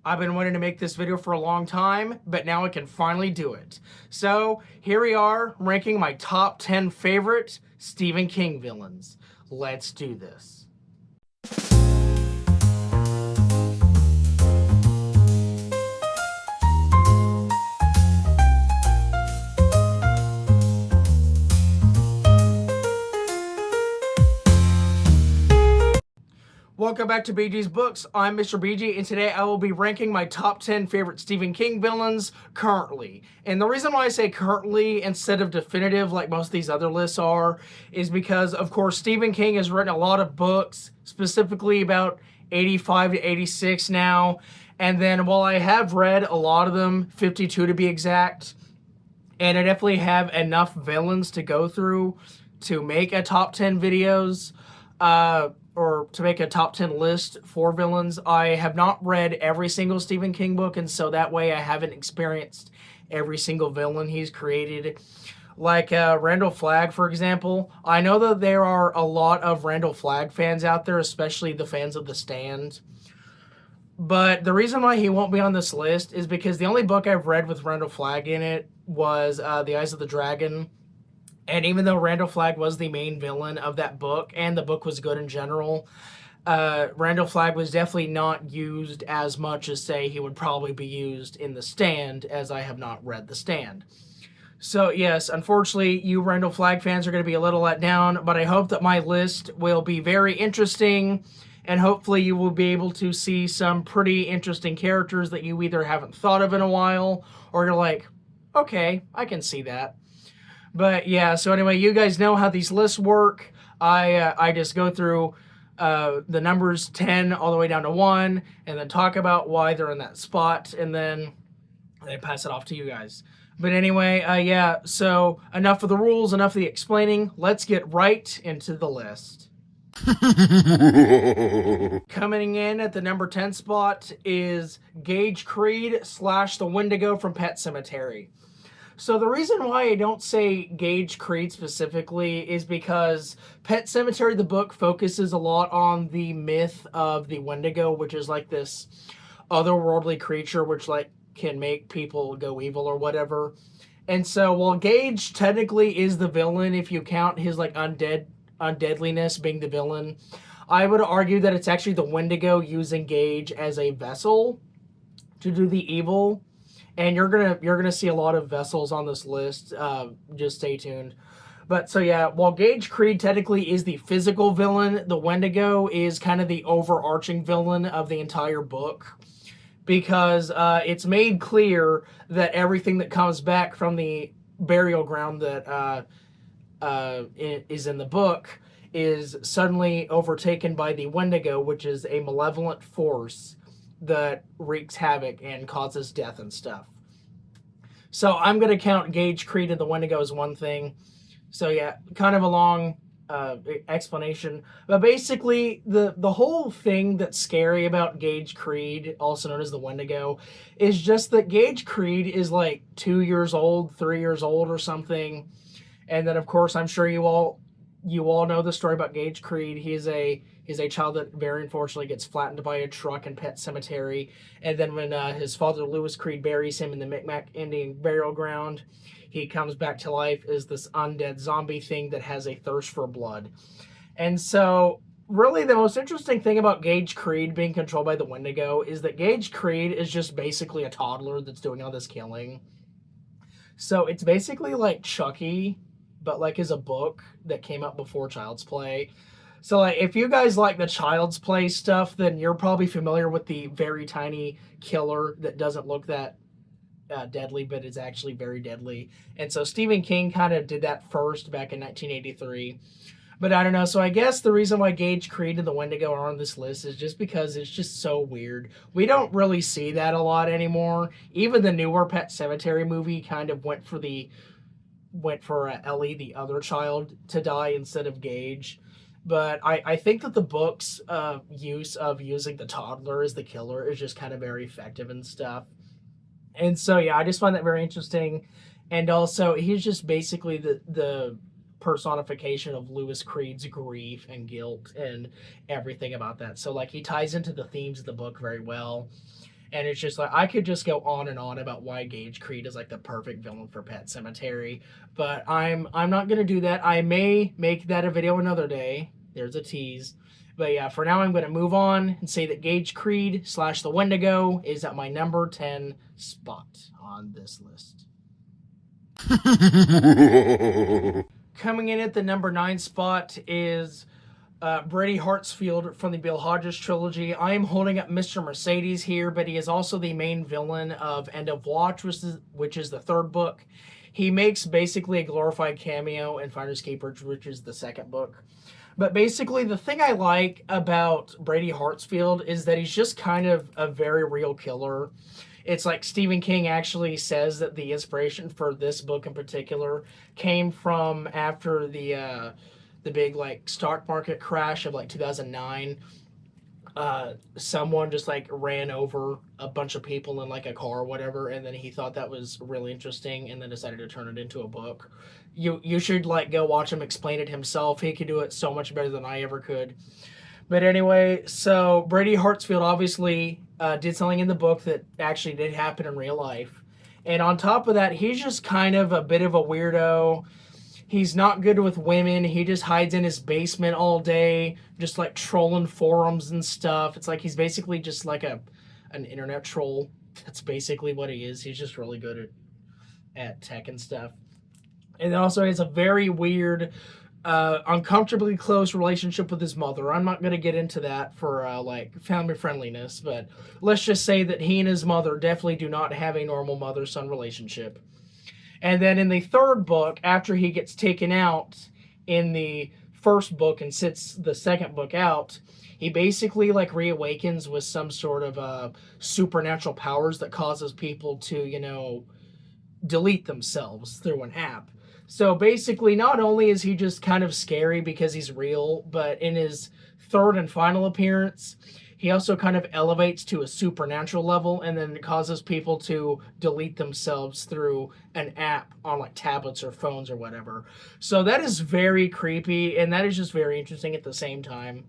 I've been wanting to make this video for a long time, but now I can finally do it. So here we are, ranking my top 10 favorite Stephen King villains. Let's do this. Welcome back to BG's Books. I'm Mr. BG, and today I will be ranking my top 10 favorite Stephen King villains currently. And the reason why I say currently instead of definitive like most of these other lists are is because, of course, Stephen King has written a lot of books, specifically about 85 to 86 now. And then while I have read a lot of them, 52 to be exact, and I definitely have enough villains to go through to make a top 10 videos, or to make a top 10 list for villains. I have not read every single Stephen King book, and so that way I haven't experienced every single villain he's created. Like Randall Flagg, for example. I know that there are a lot of Randall Flagg fans out there, especially the fans of The Stand. But the reason why he won't be on this list is because the only book I've read with Randall Flagg in it was The Eyes of the Dragon. And even though Randall Flagg was the main villain of that book, and the book was good in general, Randall Flagg was definitely not used as much as, say, he would probably be used in The Stand, as I have not read The Stand. So, yes, unfortunately, you Randall Flagg fans are going to be a little let down, but I hope that my list will be very interesting, and hopefully you will be able to see some pretty interesting characters that you either haven't thought of in a while, or you're like, okay, I can see that. But yeah, so anyway, you guys know how these lists work. I just go through the numbers 10 all the way down to 1, and then talk about why they're in that spot, and then I pass it off to you guys. But anyway, yeah, so enough of the rules, enough of the explaining. Let's get right into the list. Coming in at the number 10 spot is Gage Creed / the Wendigo from Pet Sematary. So the reason why I don't say Gage Creed specifically is because Pet Sematary, the book, focuses a lot on the myth of the Wendigo, which is like this otherworldly creature which like can make people go evil or whatever. And so while Gage technically is the villain, if you count his like undeadliness being the villain, I would argue that it's actually the Wendigo using Gage as a vessel to do the evil. And you're gonna see a lot of vessels on this list. Just stay tuned. But so yeah, while Gage Creed technically is the physical villain, the Wendigo is kind of the overarching villain of the entire book, because it's made clear that everything that comes back from the burial ground that is in the book is suddenly overtaken by the Wendigo, which is a malevolent force that wreaks havoc and causes death and stuff. So I'm going to count Gage Creed and the Wendigo as one thing. So yeah, kind of a long explanation. But basically, the whole thing that's scary about Gage Creed, also known as the Wendigo, is just that Gage Creed is like 2 years old, 3 years old or something. And then, of course, I'm sure you all know the story about Gage Creed. He's a child that very unfortunately gets flattened by a truck in Pet Sematary. And then when his father, Lewis Creed, buries him in the Micmac Indian burial ground, he comes back to life as this undead zombie thing that has a thirst for blood. And so, really, the most interesting thing about Gage Creed being controlled by the Wendigo is that Gage Creed is just basically a toddler that's doing all this killing. So it's basically like Chucky, but like as a book that came out before Child's Play. So like, if you guys like the Child's Play stuff, then you're probably familiar with the very tiny killer that doesn't look that deadly, but is actually very deadly. And so Stephen King kind of did that first back in 1983. But I don't know. So I guess the reason why Gage Creed and the Wendigo are on this list is just because it's just so weird. We don't really see that a lot anymore. Even the newer Pet Sematary movie kind of went for Ellie, the other child, to die instead of Gage. But I think that the book's use of using the toddler as the killer is just kind of very effective and stuff. And so, yeah, I just find that very interesting. And also, he's just basically the personification of Lewis Creed's grief and guilt and everything about that. So, like, he ties into the themes of the book very well. And it's just like I could just go on and on about why Gage Creed is like the perfect villain for Pet Sematary, but I'm not gonna do that. I may make that a video another day. There's a tease. But yeah, for now I'm gonna move on and say that Gage Creed / the Wendigo is at my number 10 spot on this list. Coming in at the number 9 spot is Brady Hartsfield from the Bill Hodges trilogy. I am holding up Mr. Mercedes here, but he is also the main villain of End of Watch, which is the third book. He makes basically a glorified cameo in Finders Keepers, which is the second book. But basically, the thing I like about Brady Hartsfield is that he's just kind of a very real killer. It's like Stephen King actually says that the inspiration for this book in particular came from after the big like stock market crash of like 2009. Someone just like ran over a bunch of people in like a car or whatever, and then he thought that was really interesting and then decided to turn it into a book. You should like go watch him explain it himself. He could do it so much better than I ever could. But anyway, so Brady Hartsfield obviously did something in the book that actually did happen in real life. And on top of that, he's just kind of a bit of a weirdo. He's not good with women. He just hides in his basement all day, just like trolling forums and stuff. It's like he's basically just like an internet troll. That's basically what he is. He's just really good at tech and stuff. And also he has a very weird, uncomfortably close relationship with his mother. I'm not going to get into that for like family friendliness, but let's just say that he and his mother definitely do not have a normal mother-son relationship. And then in the third book, after he gets taken out in the first book and sits the second book out, he basically like reawakens with some sort of supernatural powers that causes people to, delete themselves through an app. So basically, not only is he just kind of scary because he's real, but in his third and final appearance, he also kind of elevates to a supernatural level and then causes people to delete themselves through an app on like tablets or phones or whatever. So that is very creepy, and that is just very interesting at the same time.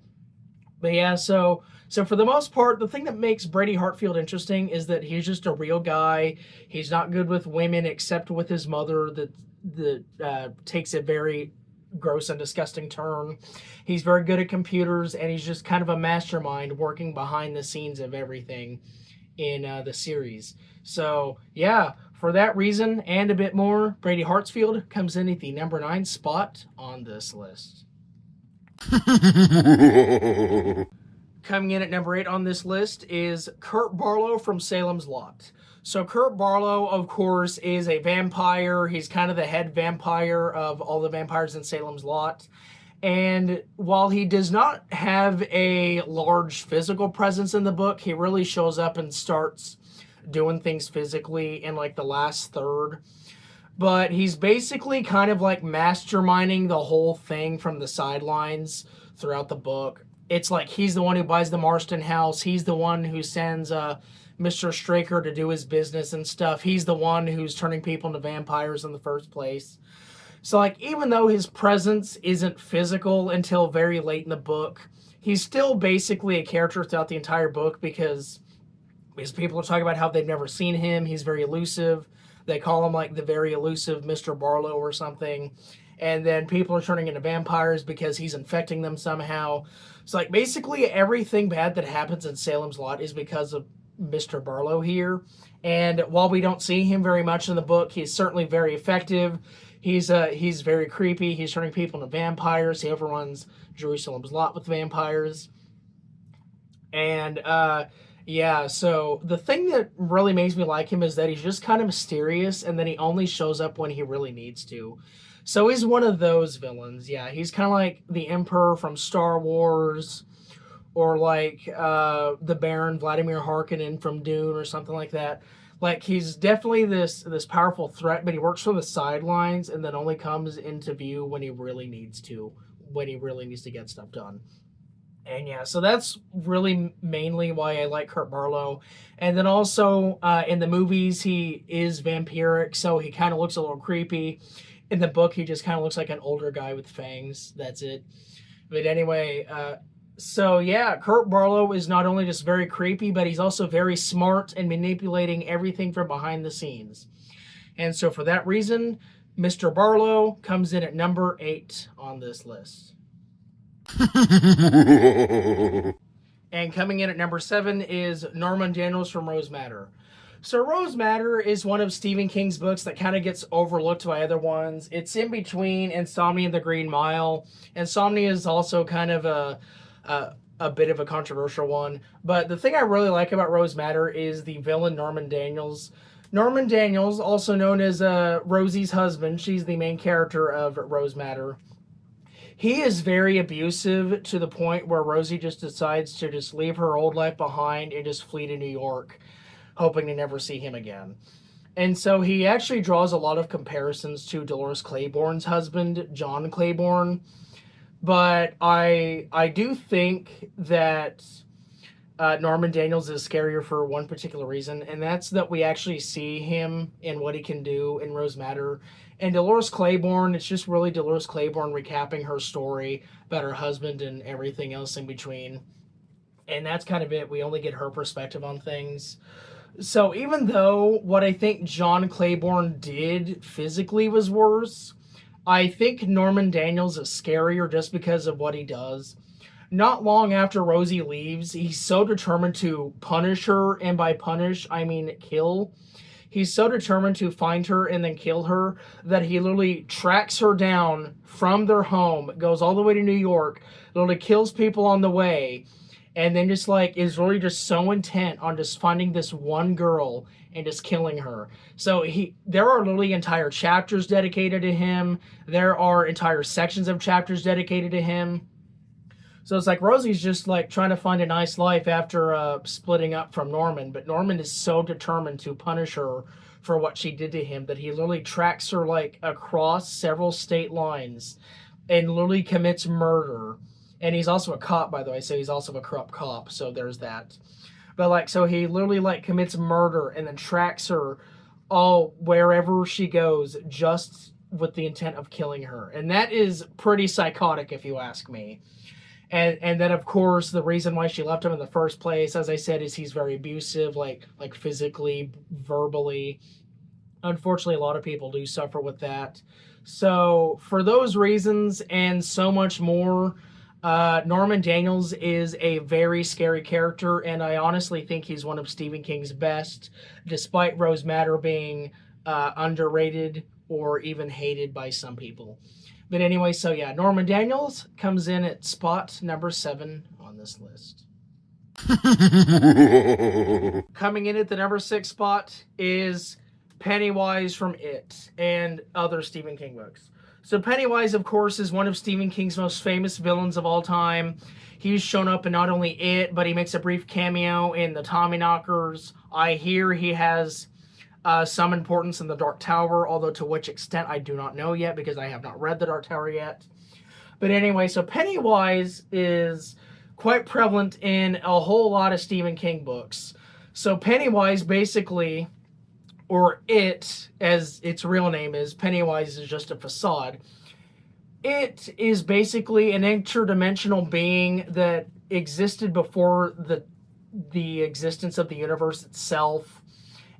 But yeah, so for the most part, the thing that makes Brady Hartsfield interesting is that he's just a real guy. He's not good with women except with his mother that takes a very gross and disgusting turn. He's very good at computers, and he's just kind of a mastermind working behind the scenes of everything in the series. So yeah, for that reason and a bit more, Brady Hartsfield comes in at the number 9 spot on this list. Coming in at number 8 on this list is Kurt Barlow from Salem's Lot. So Kurt Barlow, of course, is a vampire. He's kind of the head vampire of all the vampires in Salem's Lot. And while he does not have a large physical presence in the book, he really shows up and starts doing things physically in like the last third. But he's basically kind of like masterminding the whole thing from the sidelines throughout the book. It's like he's the one who buys the Marston house. He's the one who sends Mr. Straker to do his business and stuff. He's the one who's turning people into vampires in the first place. So like even though his presence isn't physical until very late in the book, he's still basically a character throughout the entire book because people are talking about how they've never seen him. He's very elusive. They call him like the very elusive Mr. Barlow or something. And then people are turning into vampires because he's infecting them somehow. So like basically everything bad that happens in Salem's Lot is because of Mr. Barlow here. And while we don't see him very much in the book, he's certainly very effective. He's very creepy. He's turning people into vampires. He overruns Jerusalem's Lot with vampires. And yeah, so the thing that really makes me like him is that he's just kind of mysterious, and then he only shows up when he really needs to. So he's one of those villains. Yeah, he's kind of like the Emperor from Star Wars, or like the Baron Vladimir Harkonnen from Dune or something like that. Like he's definitely this powerful threat, but he works from the sidelines and then only comes into view when he really needs to, get stuff done. And yeah, so that's really mainly why I like Kurt Barlow. And then also in the movies, he is vampiric, so he kind of looks a little creepy. In the book, he just kind of looks like an older guy with fangs. That's it. But anyway, So yeah, Kurt Barlow is not only just very creepy, but he's also very smart and manipulating everything from behind the scenes. And so for that reason, Mr. Barlow comes in at number 8 on this list. And coming in at number 7 is Norman Daniels from Rose Madder. So Rose Madder is one of Stephen King's books that kind of gets overlooked by other ones. It's in between Insomnia and the Green Mile. Insomnia is also kind of a bit of a controversial one. But the thing I really like about Rose Madder is the villain Norman Daniels. Norman Daniels, also known as Rosie's husband, she's the main character of Rose Madder. He is very abusive to the point where Rosie just decides to just leave her old life behind and just flee to New York, hoping to never see him again. And so he actually draws a lot of comparisons to Dolores Claiborne's husband, John Claiborne. But I do think that Norman Daniels is scarier for one particular reason, and that's that we actually see him and what he can do in Rose Madder. And Dolores Claiborne, it's just really Dolores Claiborne recapping her story about her husband and everything else in between. And that's kind of it. We only get her perspective on things. So even though what I think John Claiborne did physically was worse, I think Norman Daniels is scarier just because of what he does. Not long after Rosie leaves, he's so determined to punish her, and by punish, I mean kill. He's so determined to find her and then kill her that he literally tracks her down from their home, goes all the way to New York, literally kills people on the way, and then just like is really just so intent on just finding this one girl and just killing her. So there are literally entire chapters dedicated to him. There are entire sections of chapters dedicated to him. So it's like Rosie's just like trying to find a nice life after splitting up from Norman, but Norman is so determined to punish her for what she did to him that he literally tracks her like across several state lines and literally commits murder. And he's also a cop, by the way, so he's also a corrupt cop, so there's that. But like, so he literally like commits murder and then tracks her all wherever she goes just with the intent of killing her. And that is pretty psychotic if you ask me. And then of course the reason why she left him in the first place, as I said, is he's very abusive, like physically, verbally. Unfortunately, a lot of people do suffer with that. So for those reasons and so much more, Norman Daniels is a very scary character, and I honestly think he's one of Stephen King's best, despite Rose Madder being underrated or even hated by some people. But anyway, so yeah, Norman Daniels comes in at spot number 7 on this list. Coming in at the number 6 spot is Pennywise from It and other Stephen King books. So Pennywise, of course, is one of Stephen King's most famous villains of all time. He's shown up in not only It, but he makes a brief cameo in the Tommyknockers. I hear he has some importance in the Dark Tower, although to which extent I do not know yet because I have not read the Dark Tower yet. But anyway, so Pennywise is quite prevalent in a whole lot of Stephen King books. So Pennywise basically, or It, as its real name is, Pennywise is just a facade. It is basically an interdimensional being that existed before the existence of the universe itself.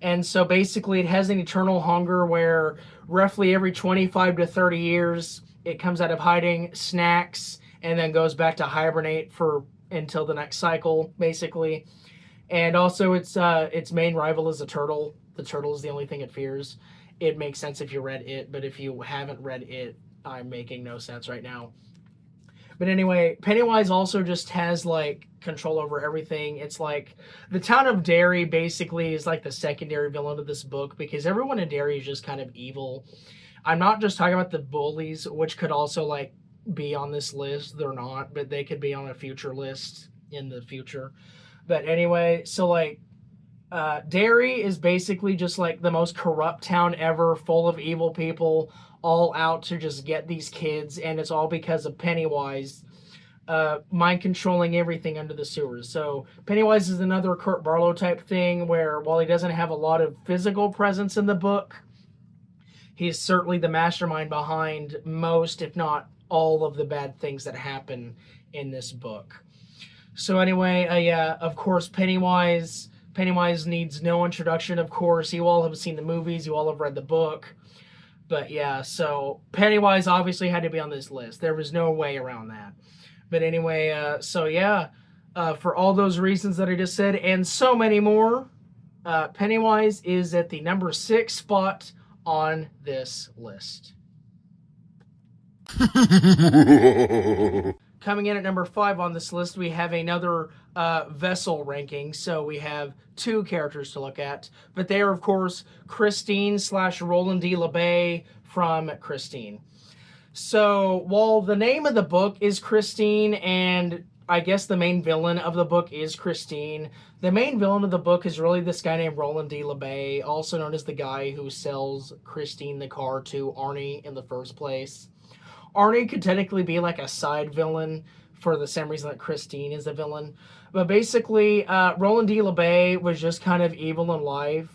And so basically it has an eternal hunger where roughly every 25 to 30 years it comes out of hiding, snacks, and then goes back to hibernate until the next cycle, basically. And also its main rival is a turtle. The turtle is the only thing it fears. It makes sense if you read It, but if you haven't read It, I'm making no sense right now. But anyway, Pennywise also just has like control over everything. It's like the town of Derry basically is like the secondary villain of this book because everyone in Derry is just kind of evil. I'm not just talking about the bullies, which could also like be on this list. They're not, but they could be on a future list in the future. But anyway, so like Derry is basically just like the most corrupt town ever, full of evil people, all out to just get these kids, and it's all because of Pennywise mind controlling everything under the sewers. So Pennywise is another Kurt Barlow type thing where while he doesn't have a lot of physical presence in the book, he's certainly the mastermind behind most, if not all, of the bad things that happen in this book. So anyway, yeah, of course, Pennywise. Pennywise needs no introduction, of course. You all have seen the movies, you all have read the book. But yeah, so Pennywise obviously had to be on this list. There was no way around that. But anyway, so yeah, for all those reasons that I just said and so many more, Pennywise is at the number 6 spot on this list. Coming in at number 5 on this list, we have another vessel ranking. So we have 2 characters to look at, but they are, of course, Christine / Roland D. LeBay from Christine. So while the name of the book is Christine, and I guess the main villain of the book is Christine, the main villain of the book is really this guy named Roland D. LeBay, also known as the guy who sells Christine the car to Arnie in the first place. Arnie could technically be like a side villain for the same reason that Christine is a villain. But basically, Roland D. LeBay was just kind of evil in life.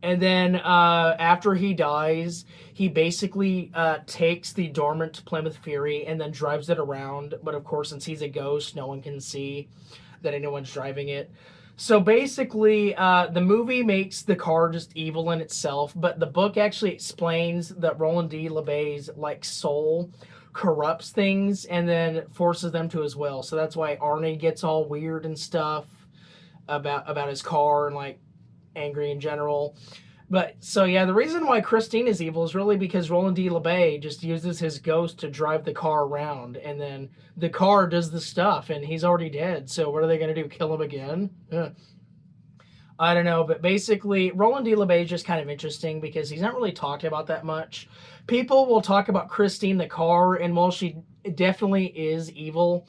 And then after he dies, he basically takes the dormant Plymouth Fury and then drives it around. But of course, since he's a ghost, no one can see that anyone's driving it. So basically, the movie makes the car just evil in itself, but the book actually explains that Roland D. LeBay's like soul corrupts things and then forces them to his will. So that's why Arnie gets all weird and stuff about his car and like angry in general. But so yeah, the reason why Christine is evil is really because Roland D. LeBay just uses his ghost to drive the car around, and then the car does the stuff, and he's already dead. So what are they gonna do? Kill him again? I don't know, but basically, Roland D. LeBay is just kind of interesting because he's not really talked about that much. People will talk about Christine the car, and while she definitely is evil,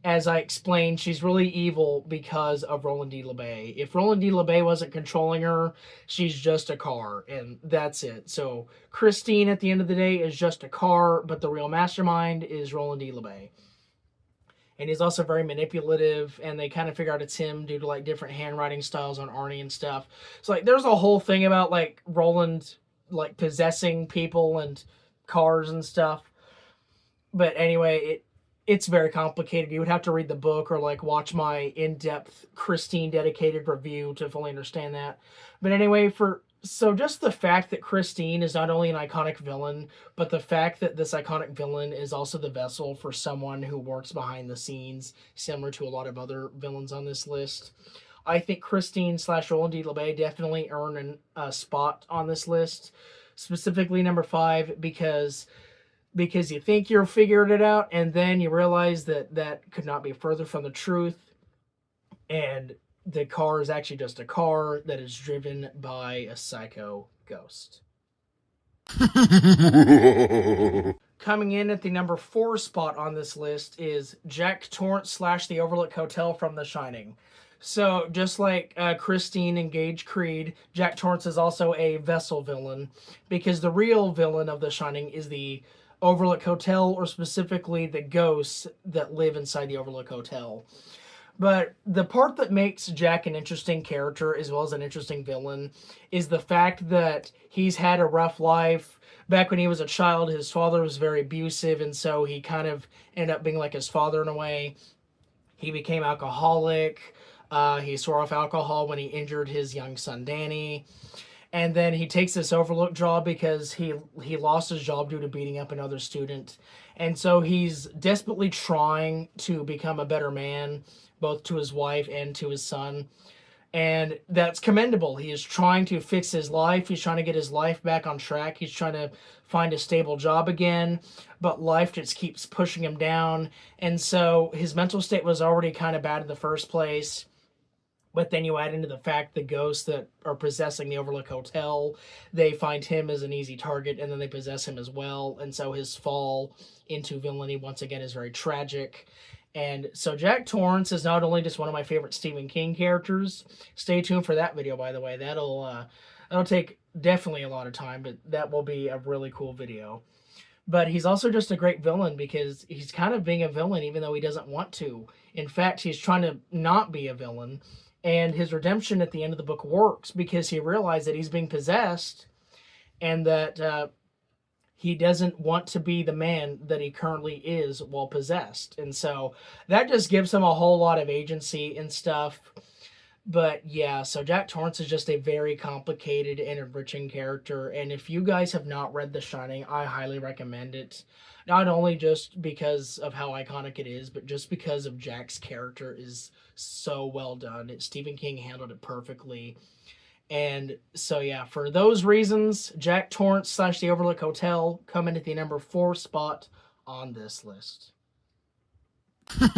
as I explained, she's really evil because of Roland D. LeBay. If Roland D. LeBay wasn't controlling her, she's just a car, and that's it. So Christine, at the end of the day, is just a car, but the real mastermind is Roland D. LeBay. And he's also very manipulative, and they kind of figure out it's him due to like different handwriting styles on Arnie and stuff. So like, there's a whole thing about like Roland like possessing people and cars and stuff. But anyway, it's very complicated. You would have to read the book or like watch my in-depth Christine dedicated review to fully understand that. But anyway, so just the fact that Christine is not only an iconic villain, but the fact that this iconic villain is also the vessel for someone who works behind the scenes, similar to a lot of other villains on this list. I think Christine / Roland D. LeBay definitely earn a spot on this list, specifically number 5, because you think you're figuring it out, and then you realize that could not be further from the truth, and the car is actually just a car that is driven by a psycho ghost. Coming in at the number 4 spot on this list is Jack Torrance / the Overlook Hotel from The Shining. So just like Christine and Gage Creed, Jack Torrance is also a vessel villain, because the real villain of The Shining is the Overlook Hotel, or specifically the ghosts that live inside the Overlook Hotel. But the part that makes Jack an interesting character as well as an interesting villain is the fact that he's had a rough life. Back when he was a child, his father was very abusive, and so he kind of ended up being like his father in a way. He became alcoholic. He swore off alcohol when he injured his young son, Danny. And then he takes this Overlook job because he lost his job due to beating up another student. And so he's desperately trying to become a better man, both to his wife and to his son. And that's commendable. He is trying to fix his life. He's trying to get his life back on track. He's trying to find a stable job again. But life just keeps pushing him down. And so his mental state was already kind of bad in the first place. But then you add into the fact the ghosts that are possessing the Overlook Hotel, they find him as an easy target, and then they possess him as well. And so his fall into villainy, once again, is very tragic. And so Jack Torrance is not only just one of my favorite Stephen King characters. Stay tuned for that video, by the way. That'll take definitely a lot of time, but that will be a really cool video. But he's also just a great villain because he's kind of being a villain even though he doesn't want to. In fact, he's trying to not be a villain. And his redemption at the end of the book works because he realized that he's being possessed and that he doesn't want to be the man that he currently is while possessed. And so that just gives him a whole lot of agency and stuff. But yeah, so Jack Torrance is just a very complicated and enriching character. And if you guys have not read The Shining, I highly recommend it. Not only just because of how iconic it is, but just because of Jack's character is so well done. Stephen King handled it perfectly. And so yeah, for those reasons, Jack Torrance slash The Overlook Hotel come in at the number 4 spot on this list. All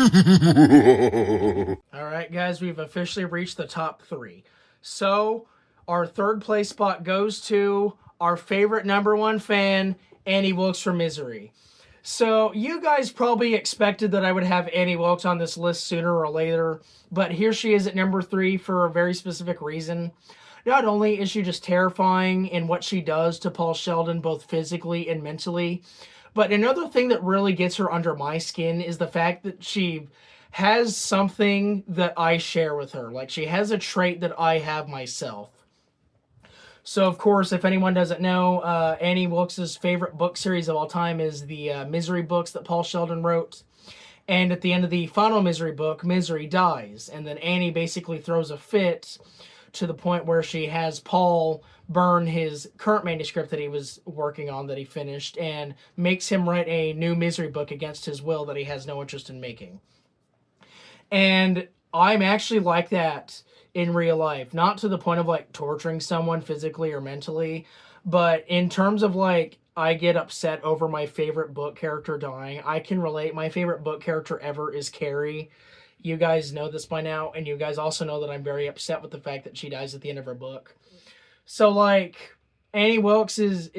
right, guys, we've officially reached the top 3. So our third place spot goes to our favorite number 1 fan, Annie Wilkes from Misery. So you guys probably expected that I would have Annie Wilkes on this list sooner or later, but here she is at number 3 for a very specific reason. Not only is she just terrifying in what she does to Paul Sheldon, both physically and mentally, but another thing that really gets her under my skin is the fact that she has something that I share with her. Like, she has a trait that I have myself. So, of course, if anyone doesn't know, Annie Wilkes' favorite book series of all time is the Misery books that Paul Sheldon wrote. And at the end of the final Misery book, Misery dies. And then Annie basically throws a fit to the point where she has Paul burn his current manuscript that he was working on, that he finished, and makes him write a new Misery book against his will that he has no interest in making. And I'm actually like that in real life. Not to the point of, like, torturing someone physically or mentally, but in terms of, like, I get upset over my favorite book character dying. I can relate. My favorite book character ever is Carrie. You guys know this by now, and you guys also know that I'm very upset with the fact that she dies at the end of her book. So, like, Annie Wilkes is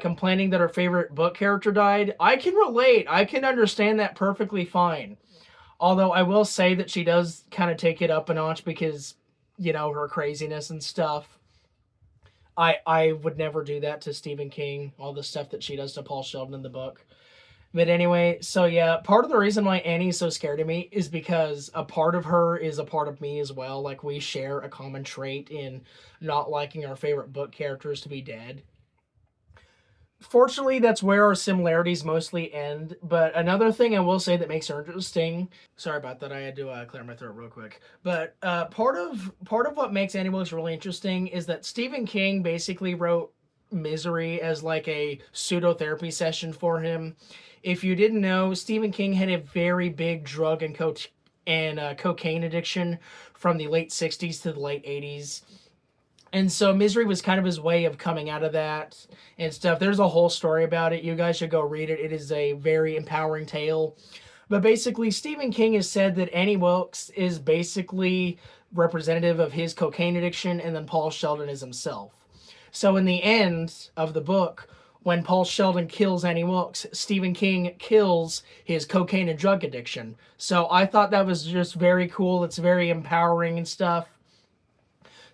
complaining that her favorite book character died. I can relate. I can understand that perfectly fine. Although I will say that she does kind of take it up a notch because, you know, her craziness and stuff. I would never do that to Stephen King, all the stuff that she does to Paul Sheldon in the book. But anyway, so yeah, part of the reason why Annie's so scared of me is because a part of her is a part of me as well. Like, we share a common trait in not liking our favorite book characters to be dead. Fortunately, that's where our similarities mostly end. But another thing I will say that makes her interesting. Sorry about that. I had to clear my throat real quick. But part of what makes Annie Wilkes really interesting is that Stephen King basically wrote Misery as like a pseudo therapy session for him. If you didn't know, Stephen King had a very big drug and cocaine addiction from the late 60s to the late 80s. And so Misery was kind of his way of coming out of that and stuff. There's a whole story about it. You guys should go read it. It is a very empowering tale. But basically, Stephen King has said that Annie Wilkes is basically representative of his cocaine addiction, and then Paul Sheldon is himself. So in the end of the book, when Paul Sheldon kills Annie Wilkes, Stephen King kills his cocaine and drug addiction. So I thought that was just very cool. It's very empowering and stuff.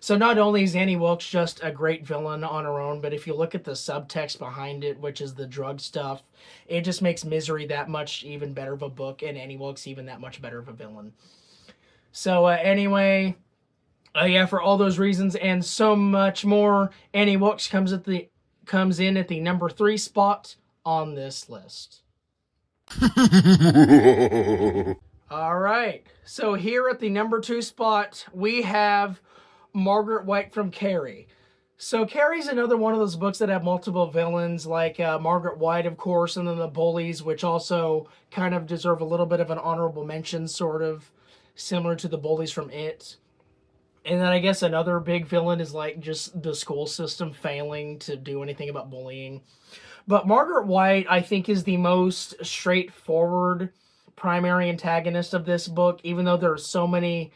So not only is Annie Wilkes just a great villain on her own, but if you look at the subtext behind it, which is the drug stuff, it just makes Misery that much even better of a book, and Annie Wilkes even that much better of a villain. So anyway, yeah, for all those reasons and so much more, Annie Wilkes comes in at the number 3 spot on this list. All right, so here at the number 2 spot, we have Margaret White from Carrie. So Carrie's another one of those books that have multiple villains, like Margaret White, of course, and then the bullies, which also kind of deserve a little bit of an honorable mention, sort of similar to the bullies from It. And then I guess another big villain is like just the school system failing to do anything about bullying. But Margaret White, I think, is the most straightforward primary antagonist of this book, even though there are so many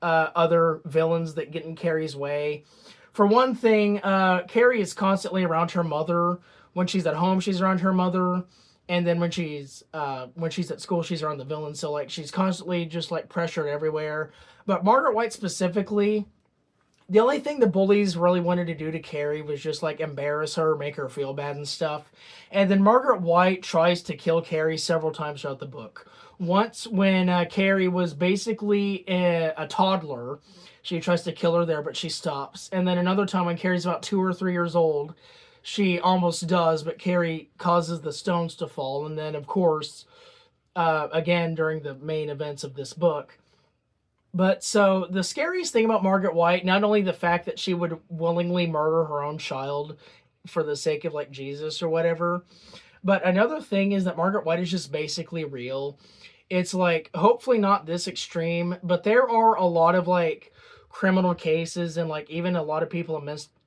other villains that get in Carrie's way. For one thing, Carrie is constantly around her mother. When she's at home, she's around her mother, and then when she's at school, she's around the villain. So like she's constantly just like pressured everywhere. But Margaret White specifically, the only thing the bullies really wanted to do to Carrie was just like embarrass her, make her feel bad and stuff. And then Margaret White tries to kill Carrie several times throughout the book. Once when Carrie was basically a toddler, she tries to kill her there, but she stops. And then another time when Carrie's about 2 or 3 years old, she almost does, but Carrie causes the stones to fall. And then, of course, again, during the main events of this book. But so the scariest thing about Margaret White, not only the fact that she would willingly murder her own child for the sake of like Jesus or whatever, but another thing is that Margaret White is just basically real. It's like, hopefully not this extreme, but there are a lot of like criminal cases and like even a lot of people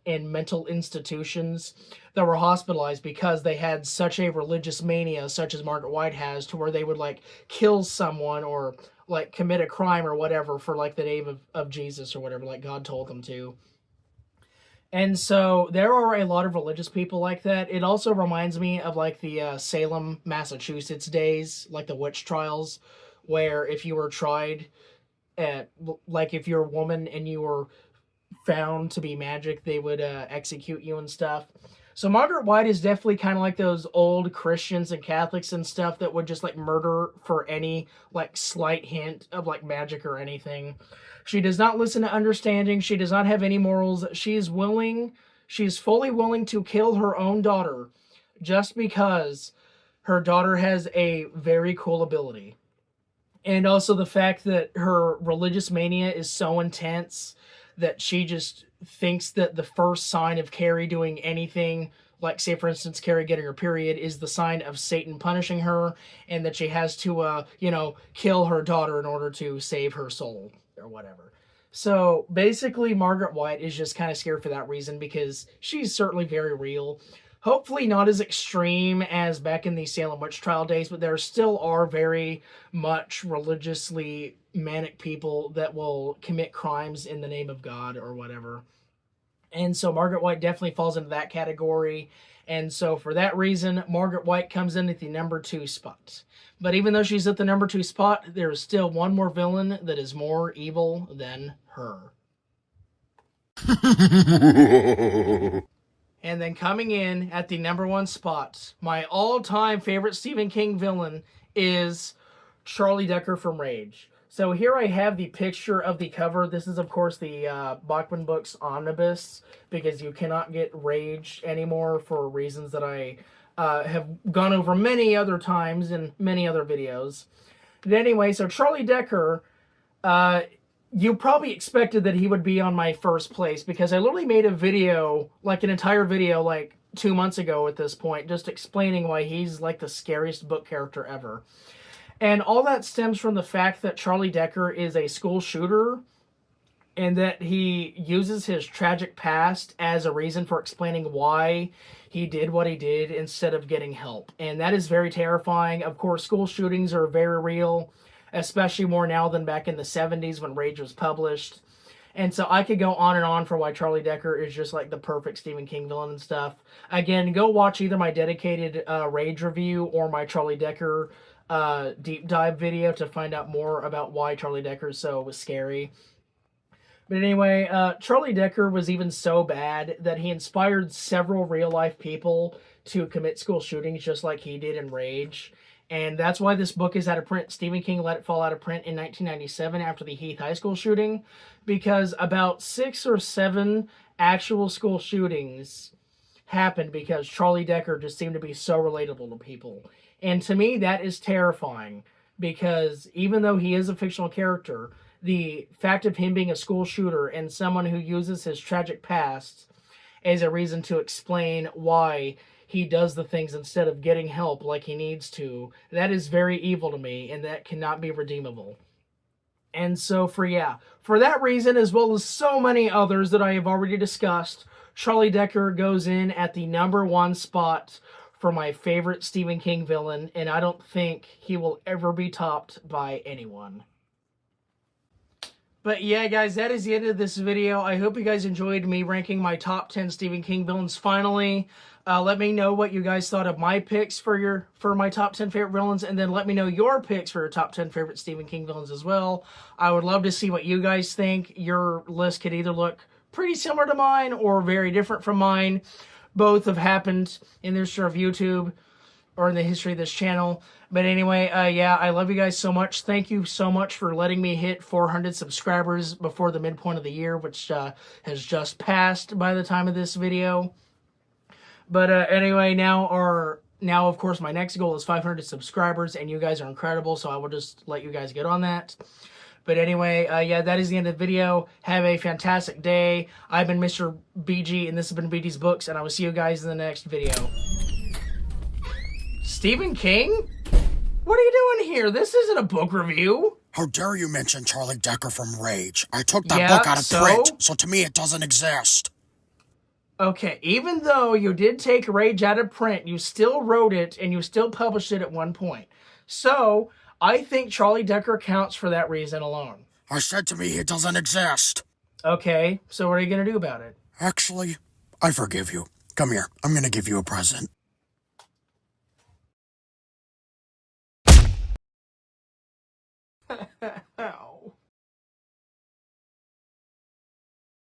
in mental institutions that were hospitalized because they had such a religious mania, such as Margaret White has, to where they would like kill someone or like commit a crime or whatever for like the name of Jesus or whatever, like God told them to. And so there are a lot of religious people like that. It also reminds me of like the Salem, Massachusetts days, like the witch trials, where if you were tried at, like if you're a woman and you were found to be magic, they would execute you and stuff. So Margaret White is definitely kind of like those old Christians and Catholics and stuff that would just like murder for any like slight hint of like magic or anything. She does not listen to understanding. She does not have any morals. She is fully willing to kill her own daughter just because her daughter has a very cool ability. And also the fact that her religious mania is so intense that she just thinks that the first sign of Carrie doing anything, like say for instance Carrie getting her period, is the sign of Satan punishing her, and that she has to kill her daughter in order to save her soul or whatever. So basically Margaret White is just kind of scared for that reason, because she's certainly very real. Hopefully not as extreme as back in the Salem witch trial days, but there still are very much religiously manic people that will commit crimes in the name of God or whatever. And so Margaret White definitely falls into that category. And so for that reason, Margaret White comes in at the number 2 spot. But even though she's at the number 2 spot, there is still one more villain that is more evil than her. And then coming in at the number 1 spot, my all-time favorite Stephen King villain is Charlie Decker from Rage. So here I have the picture of the cover. This is, of course, the Bachman Books Omnibus, because you cannot get Rage anymore for reasons that I have gone over many other times in many other videos. But anyway, so Charlie Decker, you probably expected that he would be on my first place, because I literally made a video, like an entire video, like 2 months ago at this point, just explaining why he's like the scariest book character ever. And all that stems from the fact that Charlie Decker is a school shooter, and that he uses his tragic past as a reason for explaining why he did what he did instead of getting help. And that is very terrifying. Of course, school shootings are very real, especially more now than back in the 70s when Rage was published. And so I could go on and on for why Charlie Decker is just like the perfect Stephen King villain and stuff. Again, go watch either my dedicated Rage review or my Charlie Decker deep dive video to find out more about why Charlie Decker is so scary. But anyway, Charlie Decker was even so bad that he inspired several real-life people to commit school shootings just like he did in Rage. And that's why this book is out of print. Stephen King let it fall out of print in 1997 after the Heath High School shooting, because about 6 or 7 actual school shootings happened because Charlie Decker just seemed to be so relatable to people. And to me, that is terrifying, because even though he is a fictional character, the fact of him being a school shooter and someone who uses his tragic past as a reason to explain why he does the things instead of getting help like he needs to, that is very evil to me, and that cannot be redeemable. And so for that reason, as well as so many others that I have already discussed, Charlie Decker goes in at the number 1 spot for my favorite Stephen King villain, and I don't think he will ever be topped by anyone. But yeah, guys, that is the end of this video. I hope you guys enjoyed me ranking my top 10 Stephen King villains finally. Let me know what you guys thought of my picks for my top 10 favorite villains, and then let me know your picks for your top 10 favorite Stephen King villains as well. I would love to see what you guys think. Your list could either look pretty similar to mine or very different from mine. Both have happened in the history of YouTube or in the history of this channel. But anyway, yeah, I love you guys so much. Thank you so much for letting me hit 400 subscribers before the midpoint of the year, which has just passed by the time of this video. But anyway, now of course my next goal is 500 subscribers, and you guys are incredible, so I will just let you guys get on that. But anyway, yeah, that is the end of the video. Have a fantastic day. I've been Mr. BG, and this has been BG's Books, and I will see you guys in the next video. Stephen King? What are you doing here? This isn't a book review. How dare you mention Charlie Decker from Rage? I took that book out of print, so to me it doesn't exist. Okay, even though you did take Rage out of print, you still wrote it, and you still published it at one point. So, I think Charlie Decker counts for that reason alone. I said to me it doesn't exist. Okay, so what are you going to do about it? Actually, I forgive you. Come here, I'm going to give you a present.